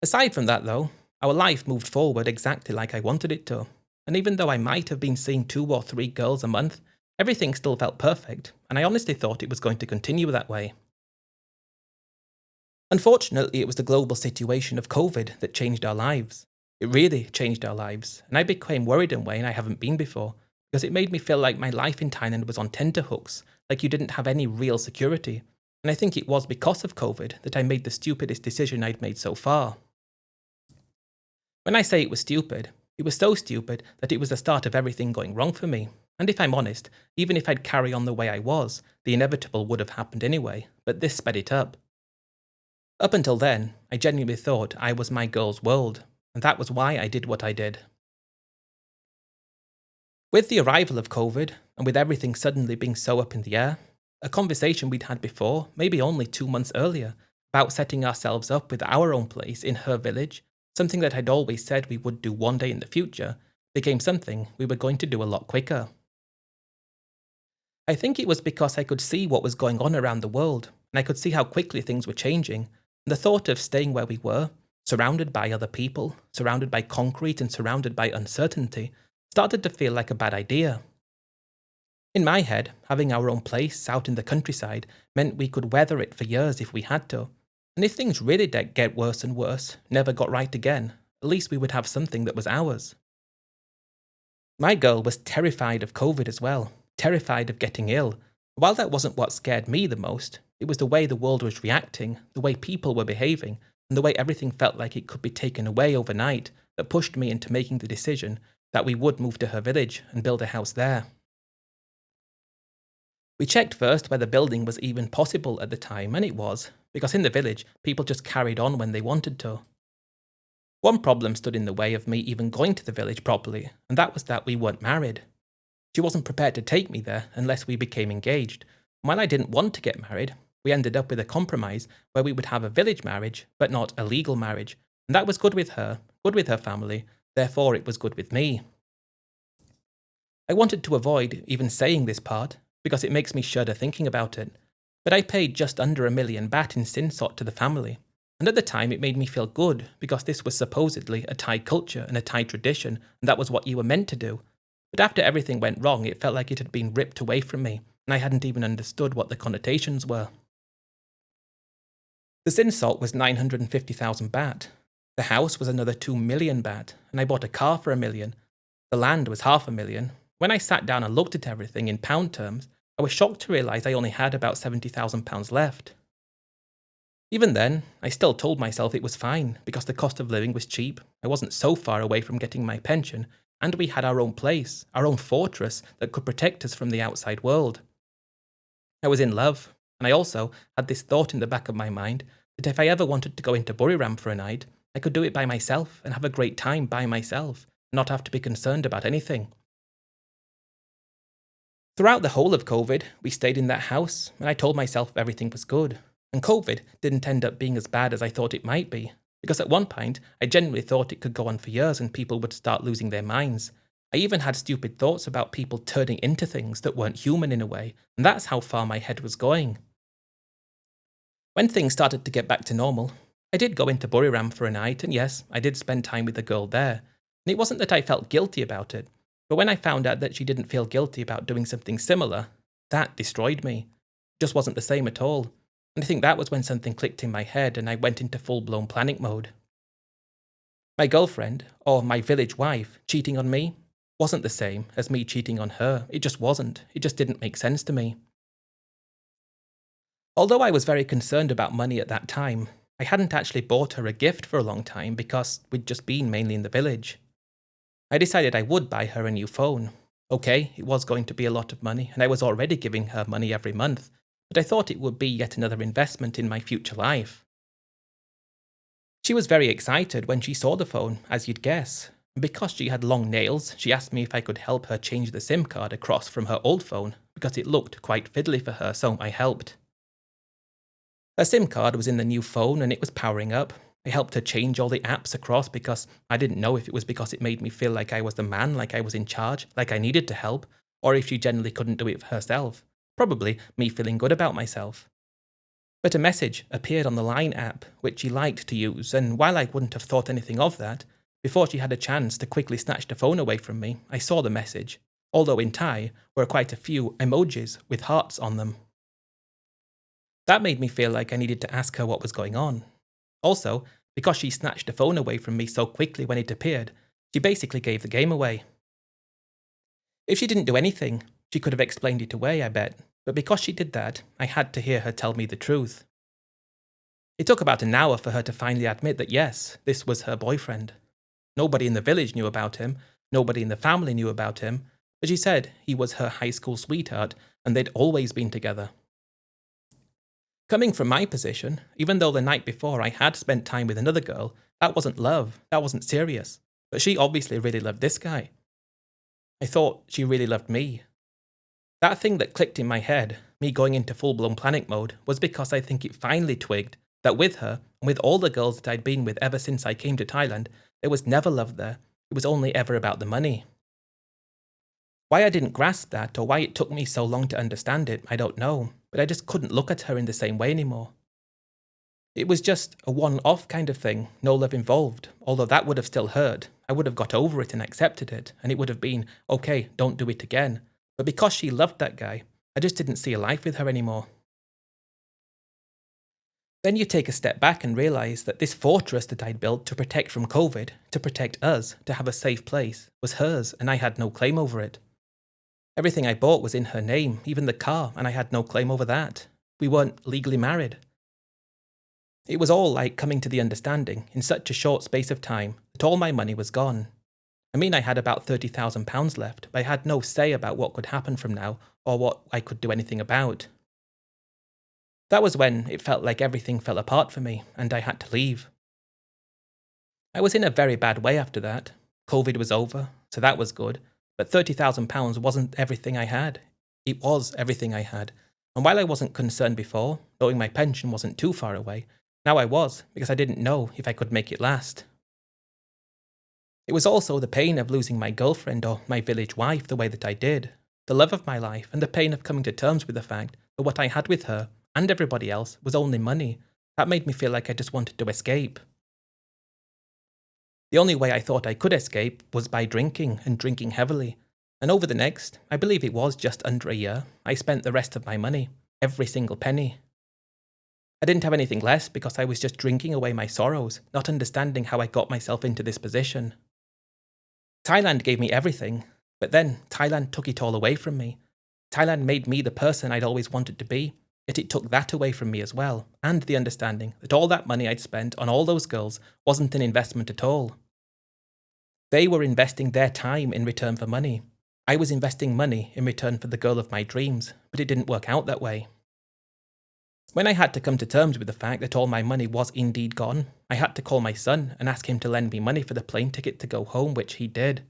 Aside from that though, our life moved forward exactly like I wanted it to, and even though I might have been seeing 2 or 3 girls a month, everything still felt perfect, and I honestly thought it was going to continue that way. Unfortunately, it was the global situation of COVID that changed our lives. It really changed our lives, and I became worried in a way I haven't been before, because it made me feel like my life in Thailand was on tenterhooks, like you didn't have any real security, and I think it was because of COVID that I made the stupidest decision I'd made so far. When I say it was so stupid that it was the start of everything going wrong for me. And if I'm honest, even if I'd carry on the way I was, the inevitable would have happened anyway, but this sped it up. Up until then, I genuinely thought I was my girl's world, and that was why I did what I did. With the arrival of COVID, and with everything suddenly being so up in the air, a conversation we'd had before, maybe only 2 months earlier, about setting ourselves up with our own place in her village, something that I'd always said we would do one day in the future, became something we were going to do a lot quicker. I think it was because I could see what was going on around the world, and I could see how quickly things were changing, and the thought of staying where we were, surrounded by other people, surrounded by concrete and surrounded by uncertainty, started to feel like a bad idea. In my head, having our own place out in the countryside meant we could weather it for years if we had to, and if things really did get worse and worse, never got right again, at least we would have something that was ours. My girl was terrified of COVID as well, terrified of getting ill. While that wasn't what scared me the most, it was the way the world was reacting, the way people were behaving, and the way everything felt like it could be taken away overnight that pushed me into making the decision that we would move to her village and build a house there. We checked first whether building was even possible at the time, and it was, because in the village, people just carried on when they wanted to. One problem stood in the way of me even going to the village properly, and that was that we weren't married. She wasn't prepared to take me there unless we became engaged, and while I didn't want to get married, we ended up with a compromise where we would have a village marriage, but not a legal marriage, and that was good with her family, therefore it was good with me. I wanted to avoid even saying this part, because it makes me shudder thinking about it, but I paid just under 1 million baht in sinsot to the family, and at the time it made me feel good, because this was supposedly a Thai culture and a Thai tradition, and that was what you were meant to do. But after everything went wrong, it felt like it had been ripped away from me, and I hadn't even understood what the connotations were. The sinsot was 950,000 baht. The house was another 2 million baht, and I bought a car for 1 million. The land was $500,000. When I sat down and looked at everything in pound terms, I was shocked to realise I only had about £70,000 left. Even then, I still told myself it was fine, because the cost of living was cheap, I wasn't so far away from getting my pension, and we had our own place, our own fortress that could protect us from the outside world. I was in love, and I also had this thought in the back of my mind that if I ever wanted to go into Buriram for a night, I could do it by myself and have a great time by myself, and not have to be concerned about anything. Throughout the whole of COVID, we stayed in that house, and I told myself everything was good. And COVID didn't end up being as bad as I thought it might be, because at one point, I genuinely thought it could go on for years and people would start losing their minds. I even had stupid thoughts about people turning into things that weren't human in a way, and that's how far my head was going. When things started to get back to normal, I did go into Buriram for a night, and yes, I did spend time with a girl there. And it wasn't that I felt guilty about it, but when I found out that she didn't feel guilty about doing something similar, that destroyed me. It just wasn't the same at all. And I think that was when something clicked in my head and I went into full-blown panic mode. My girlfriend, or my village wife, cheating on me wasn't the same as me cheating on her. It just wasn't. It just didn't make sense to me. Although I was very concerned about money at that time, I hadn't actually bought her a gift for a long time because we'd just been mainly in the village. I decided I would buy her a new phone. Okay, it was going to be a lot of money, and I was already giving her money every month, but I thought it would be yet another investment in my future life. She was very excited when she saw the phone, as you'd guess, And because she had long nails, she asked me if I could help her change the SIM card across from her old phone because it looked quite fiddly for her, so I helped. Her SIM card was in the new phone and it was powering up. I helped her change all the apps across because I didn't know if it was because it made me feel like I was the man, like I was in charge, like I needed to help, or if she generally couldn't do it herself. Probably me feeling good about myself. But a message appeared on the Line app, which she liked to use, and while I wouldn't have thought anything of that, before she had a chance to quickly snatch the phone away from me, I saw the message, although in Thai were quite a few emojis with hearts on them. That made me feel like I needed to ask her what was going on. Also, because she snatched the phone away from me so quickly when it appeared, she basically gave the game away. If she didn't do anything, she could have explained it away, I bet, but because she did that, I had to hear her tell me the truth. It took about an hour for her to finally admit that yes, this was her boyfriend. Nobody in the village knew about him, nobody in the family knew about him, but she said he was her high school sweetheart and they'd always been together. Coming from my position, even though the night before I had spent time with another girl, that wasn't love, that wasn't serious, but she obviously really loved this guy. I thought she really loved me. That thing that clicked in my head, me going into full-blown panic mode, was because I think it finally twigged that with her, and with all the girls that I'd been with ever since I came to Thailand, there was never love there, it was only ever about the money. Why I didn't grasp that, or why it took me so long to understand it, I don't know, but I just couldn't look at her in the same way anymore. It was just a one-off kind of thing, no love involved, although that would have still hurt. I would have got over it and accepted it, and it would have been, okay, don't do it again. But because she loved that guy, I just didn't see a life with her anymore. Then you take a step back and realise that this fortress that I'd built to protect from COVID, to protect us, to have a safe place, was hers, and I had no claim over it. Everything I bought was in her name, even the car, and I had no claim over that. We weren't legally married. It was all like coming to the understanding, in such a short space of time, that all my money was gone. I mean, I had about £30,000 left, but I had no say about what could happen from now, or what I could do anything about. That was when it felt like everything fell apart for me, and I had to leave. I was in a very bad way after that. COVID was over, so that was good, but £30,000 wasn't everything I had. It was everything I had, and while I wasn't concerned before, knowing my pension wasn't too far away, now I was, because I didn't know if I could make it last. It was also the pain of losing my girlfriend or my village wife the way that I did, the love of my life, and the pain of coming to terms with the fact that what I had with her, and everybody else, was only money. That made me feel like I just wanted to escape. The only way I thought I could escape was by drinking, and drinking heavily. And over the next, I believe it was just under a year, I spent the rest of my money, every single penny. I didn't have anything less because I was just drinking away my sorrows, not understanding how I got myself into this position. Thailand gave me everything, but then Thailand took it all away from me. Thailand made me the person I'd always wanted to be, yet it took that away from me as well, and the understanding that all that money I'd spent on all those girls wasn't an investment at all. They were investing their time in return for money. I was investing money in return for the girl of my dreams, but it didn't work out that way. When I had to come to terms with the fact that all my money was indeed gone, I had to call my son and ask him to lend me money for the plane ticket to go home, which he did.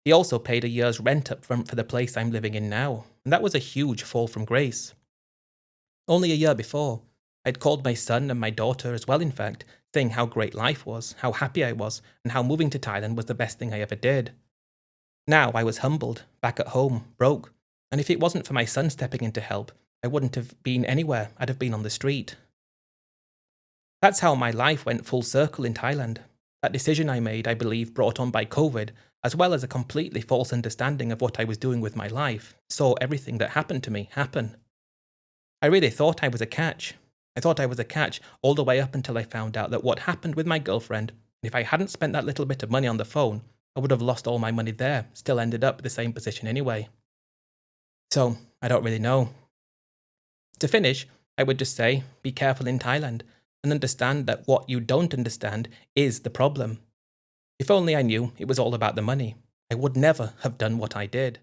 He also paid a year's rent up front for the place I'm living in now, and that was a huge fall from grace. Only a year before, I'd called my son and my daughter as well, in fact, saying how great life was, how happy I was, and how moving to Thailand was the best thing I ever did. Now I was humbled, back at home, broke, and if it wasn't for my son stepping in to help, I wouldn't have been anywhere, I'd have been on the street. That's how my life went full circle in Thailand. That decision I made, I believe, brought on by COVID, as well as a completely false understanding of what I was doing with my life, saw everything that happened to me happen. I really thought I was a catch. I thought I was a catch all the way up until I found out that what happened with my girlfriend, if I hadn't spent that little bit of money on the phone, I would have lost all my money there, still ended up in the same position anyway. So, I don't really know. To finish, I would just say, be careful in Thailand, and understand that what you don't understand is the problem. If only I knew it was all about the money, I would never have done what I did.